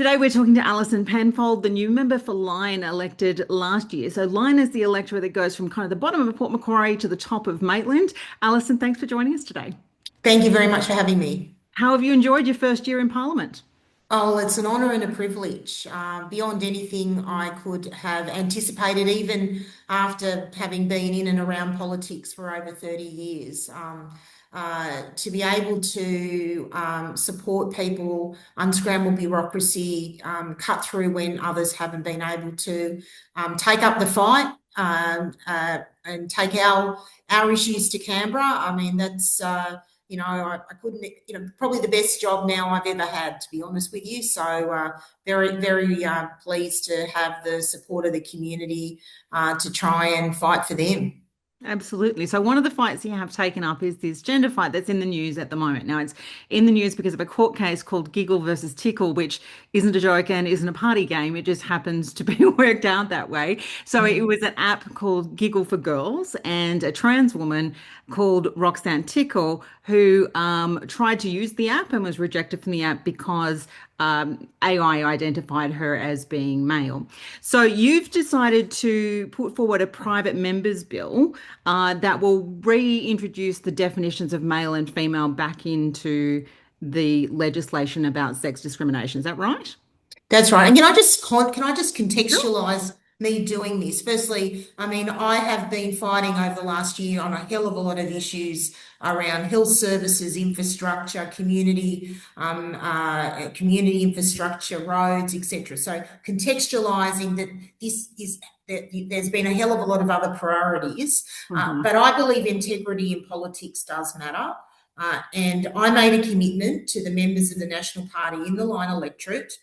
Today we're talking to Alison Penfold, the new member for Lyne elected last year. So Lyne is the electorate that goes from kind of the bottom of Port Macquarie to the top of Maitland. Alison, thanks for joining us today. Thank you very much for having me. How have you enjoyed your first year in Parliament? Oh, it's an honour and a privilege, beyond anything I could have anticipated, even after having been in and around politics for over 30 years. To be able to support people, unscramble bureaucracy, cut through when others haven't been able to, take up the fight, and take our issues to Canberra. I mean, that's I couldn't, probably the best job now I've ever had, to be honest with you. So very, very pleased to have the support of the community to try and fight for them. Absolutely. So one of the fights you have taken up is this gender fight that's in the news at the moment. Now it's in the news because of a court case called Giggle versus Tickle, which isn't a joke and isn't a party game. It just happens to be worked out that way. So it was an app called Giggle for Girls and a trans woman called Roxanne Tickle who tried to use the app and was rejected from the app because AI identified her as being male. So you've decided to put forward a private members bill that will reintroduce the definitions of male and female back into the legislation about sex discrimination. Is that right? That's right. And can I just Sure. contextualize me doing this? Firstly, I mean, I have been fighting over the last year on a hell of a lot of issues around health services, infrastructure, community infrastructure, roads, etc. So contextualizing that this is that there's been a hell of a lot of other priorities, Mhm. but I believe integrity in politics does matter. And I made a commitment to the members of the National Party in the Lyne electorate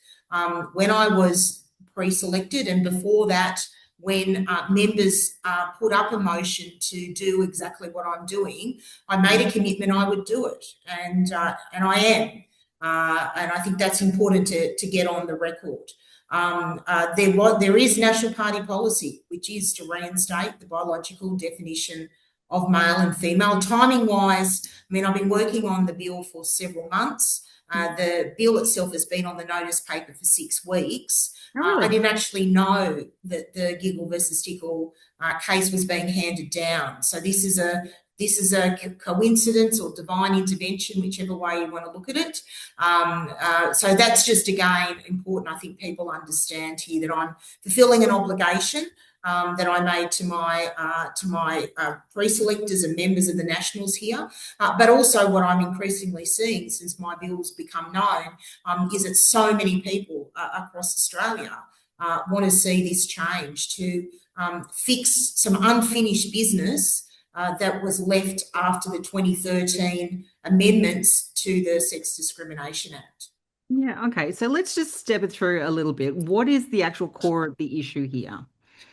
when I was pre-selected, and before that, when members put up a motion to do exactly what I'm doing, I made a commitment I would do it, and I am, and I think that's important to get on the record. There is National Party policy, which is to reinstate the biological definition of male and female. Timing wise, I mean, I've been working on the bill for several months. The bill itself has been on the notice paper for 6 weeks. Oh, I really? didn't actually know that the Giggle versus Tickle case was being handed down. So this is a coincidence or divine intervention, whichever way you want to look at it. So that's just again important. I think people understand here that I'm fulfilling an obligation that I made to my pre-selectors and members of the Nationals here. But also what I'm increasingly seeing since my bill's become known is that so many people across Australia want to see this change to fix some unfinished business that was left after the 2013 amendments to the Sex Discrimination Act. Yeah, okay. So let's just step it through a little bit. What is the actual core of the issue here?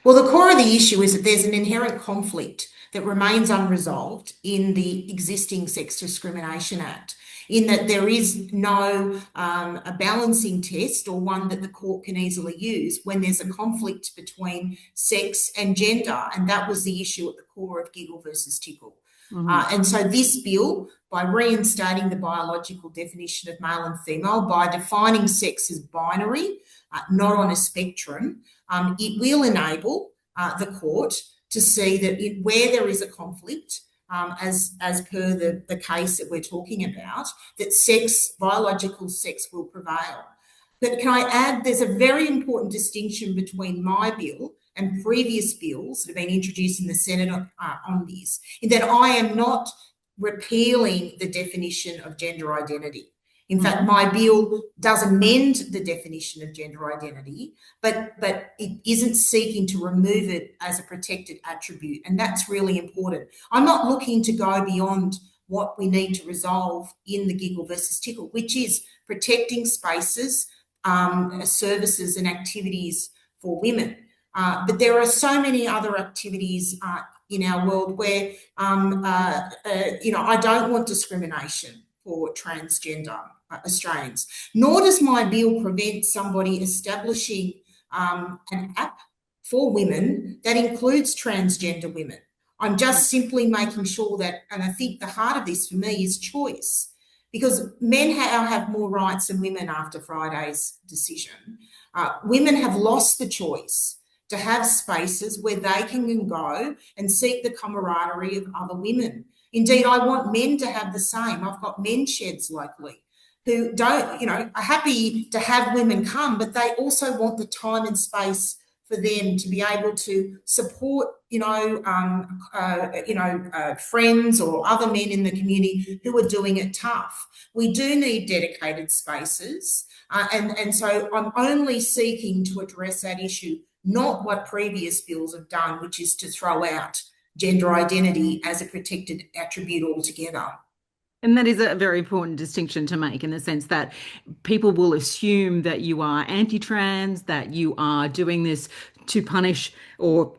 Well, the core of the issue is that there's an inherent conflict that remains unresolved in the existing Sex Discrimination Act, in that there is no a balancing test or one that the court can easily use when there's a conflict between sex and gender. And that was the issue at the core of Giggle versus Tickle. Mhm. And so this bill, by reinstating the biological definition of male and female, by defining sex as binary, not on a spectrum, it will enable the court to see that where there is a conflict, as per the case that we're talking about, that biological sex will prevail. But can I add, there's a very important distinction between my bill and previous bills that have been introduced in the Senate on this, in that I am not repealing the definition of gender identity. In fact, Mhm. my bill does amend the definition of gender identity, but it isn't seeking to remove it as a protected attribute. And that's really important. I'm not looking to go beyond what we need to resolve in the Giggle versus Tickle, which is protecting spaces, services and activities for women. But there are so many other activities in our world where, I don't want discrimination for transgender Australians, nor does my bill prevent somebody establishing an app for women that includes transgender women. I'm just simply making sure that, and I think the heart of this for me is choice, because men have more rights than women after Friday's decision. Women have lost the choice to have spaces where they can go and seek the camaraderie of other women. Indeed, I want men to have the same. I've got men's sheds locally who don't, are happy to have women come, but they also want the time and space for them to be able to support, friends or other men in the community who are doing it tough. We do need dedicated spaces, and so I'm only seeking to address that issue, not what previous bills have done, which is to throw out gender identity as a protected attribute altogether. And that is a very important distinction to make in the sense that people will assume that you are anti-trans, that you are doing this to punish or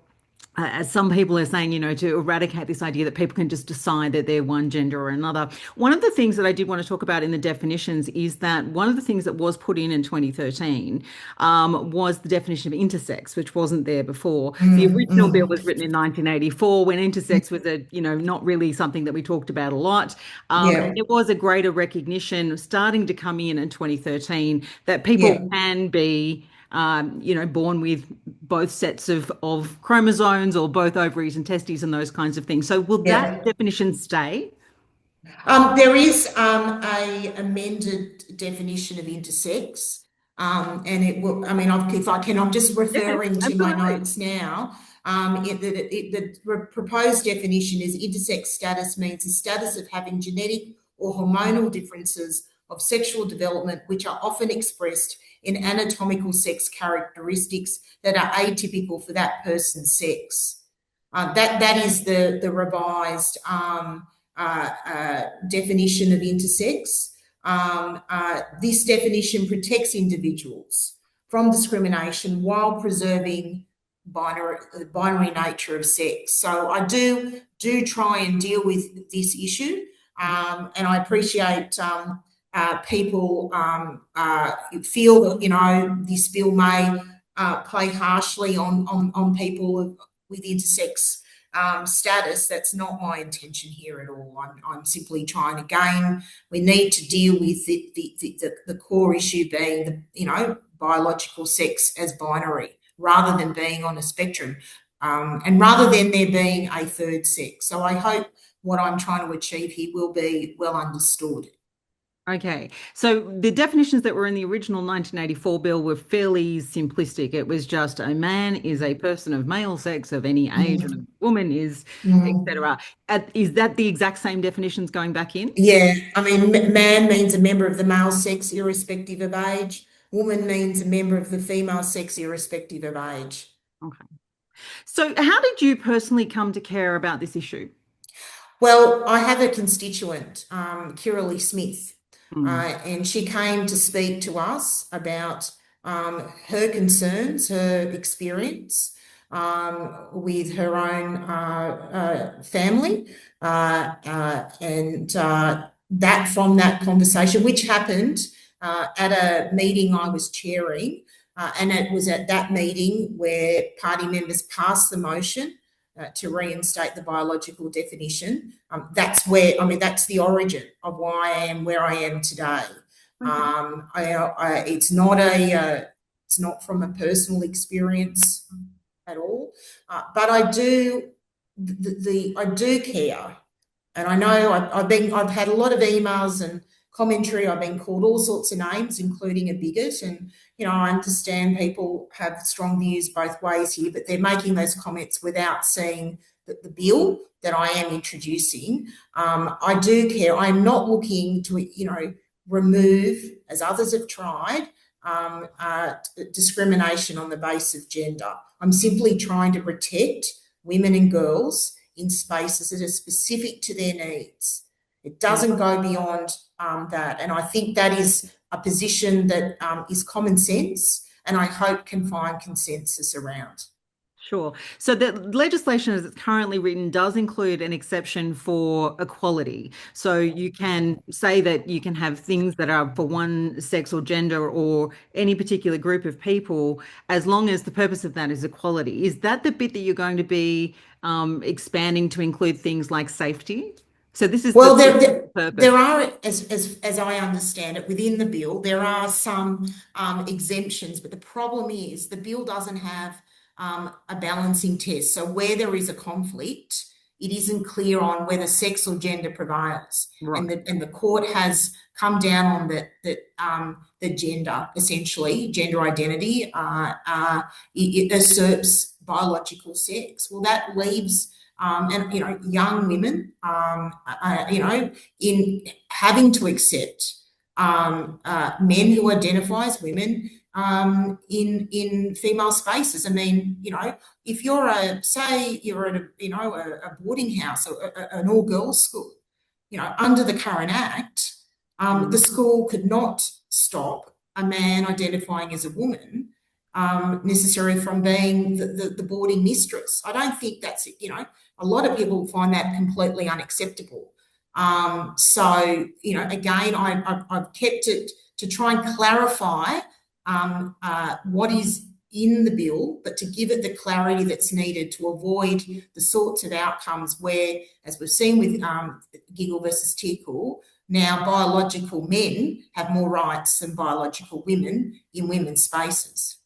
as some people are saying, to eradicate this idea that people can just decide that they're one gender or another. One of the things that I did want to talk about in the definitions is that one of the things that was put in 2013 was the definition of intersex, which wasn't there before. The original bill was written in 1984 when intersex was not really something that we talked about a lot. And there was a greater recognition starting to come in 2013 that people can be born with both sets of chromosomes or both ovaries and testes and those kinds of things. So will that definition stay? There is a amended definition of intersex, and it will. I mean, if I can, I'm just referring to my notes now. The proposed definition is intersex status means the status of having genetic or hormonal differences of sexual development, which are often expressed in anatomical sex characteristics that are atypical for that person's sex. That is the revised definition of intersex. This definition protects individuals from discrimination while preserving the binary nature of sex. So I do try and deal with this issue, and I appreciate people feel that this bill may play harshly on people with intersex status. That's not my intention here at all. I'm simply trying, again, we need to deal with the core issue being biological sex as binary rather than being on a spectrum, and rather than there being a third sex. So I hope what I'm trying to achieve here will be well understood. Okay, so the definitions that were in the original 1984 bill were fairly simplistic. It was just a man is a person of male sex of any age, and a woman is, etc. Is that the exact same definitions going back in? Yeah, I mean, man means a member of the male sex irrespective of age. Woman means a member of the female sex irrespective of age. Okay. So how did you personally come to care about this issue? Well, I have a constituent, Kiralee Smith, and she came to speak to us about her concerns, her experience with her own family, and that from that conversation, which happened at a meeting I was chairing, and it was at that meeting where party members passed the motion to reinstate the biological definition. That's the origin of why I am where I am today. It's not from a personal experience at all, but I do care, and I know I've had a lot of emails and commentary. I've been called all sorts of names, including a bigot, and I understand people have strong views both ways here, but they're making those comments without seeing the bill that I am introducing. I do care. I'm not looking to remove, as others have tried, discrimination on the basis of gender. I'm simply trying to protect women and girls in spaces that are specific to their needs. It doesn't go beyond that, and I think that is a position that is common sense, and I hope can find consensus around. Sure. So the legislation as it's currently written does include an exception for equality. So you can say that you can have things that are for one sex or gender or any particular group of people, as long as the purpose of that is equality. Is that the bit that you're going to be expanding to include things like safety? So this is Well, the there purpose. are, as I understand it, within the bill, there are some exemptions, but the problem is the bill doesn't have a balancing test. So where there is a conflict, it isn't clear on whether sex or gender prevails, and Right. the court has come down on the gender, essentially gender identity. It usurps biological sex. Well, that leaves and young women, in having to accept men who identify as women in female spaces. I mean, if you're say you're at a boarding house or an all girls school, under the current act, the school could not stop a man identifying as a woman necessary from being the boarding mistress. I don't think that's, a lot of people find that completely unacceptable. So, again, I've kept it to try and clarify what is in the bill, but to give it the clarity that's needed to avoid the sorts of outcomes where, as we've seen with Giggle versus Tickle, now biological men have more rights than biological women in women's spaces.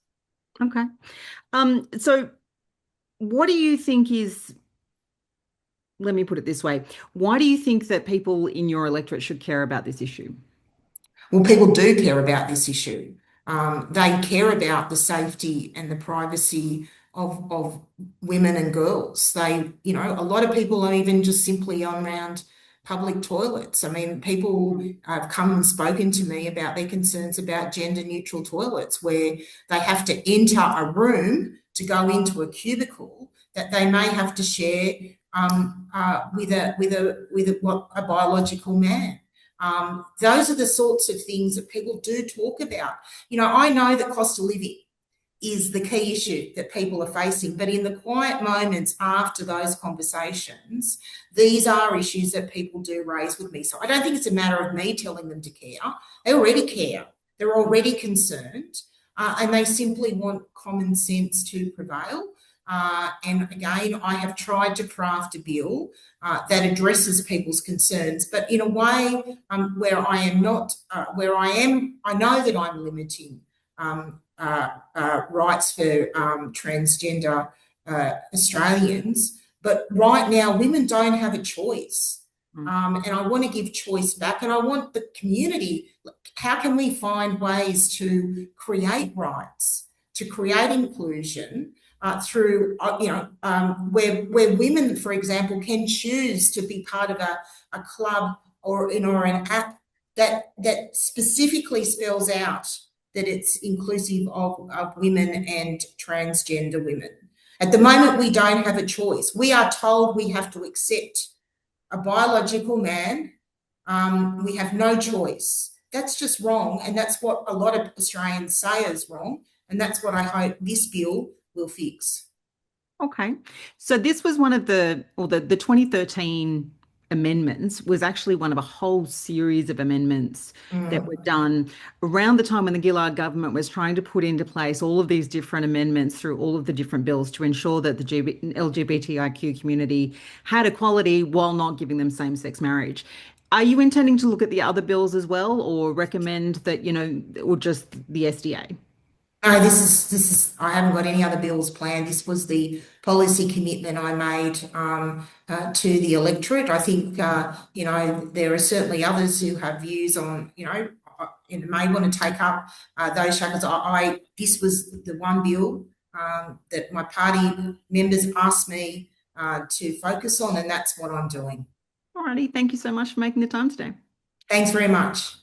Okay. So what do you think is, let me put it this way, why do you think that people in your electorate should care about this issue? Well, people do care about this issue. They care about the safety and the privacy of women and girls. A lot of people are even just simply on around public toilets. I mean, people have come and spoken to me about their concerns about gender neutral toilets, where they have to enter a room to go into a cubicle that they may have to share with a biological man. Those are the sorts of things that people do talk about. I know that cost of living is the key issue that people are facing, but in the quiet moments after those conversations, these are issues that people do raise with me. So I don't think it's a matter of me telling them to care. They already care. They're already concerned, and they simply want common sense to prevail. And again, I have tried to craft a bill that addresses people's concerns, but in a way where I am not, I know that I'm limiting rights for transgender Australians, but right now women don't have a choice. And I want to give choice back, and I want the community. How can we find ways to create rights, to create inclusion through, where women, for example, can choose to be part of a club or an app that specifically spells out that it's inclusive of women and transgender women. At the moment, we don't have a choice. We are told we have to accept a biological man. We have no choice. That's just wrong, and that's what a lot of Australians say is wrong, and that's what I hope this bill will fix. Okay. So this was one of the 2013 amendments was actually one of a whole series of amendments that were done around the time when the Gillard government was trying to put into place all of these different amendments through all of the different bills to ensure that the LGBTIQ community had equality while not giving them same-sex marriage. Are you intending to look at the other bills as well, or recommend that, or just the SDA? No, this is. I haven't got any other bills planned. This was the policy commitment I made to the electorate. I think there are certainly others who have views on may want to take up those shackles. This was the one bill that my party members asked me to focus on, and that's what I'm doing. Alrighty, thank you so much for making the time today. Thanks very much.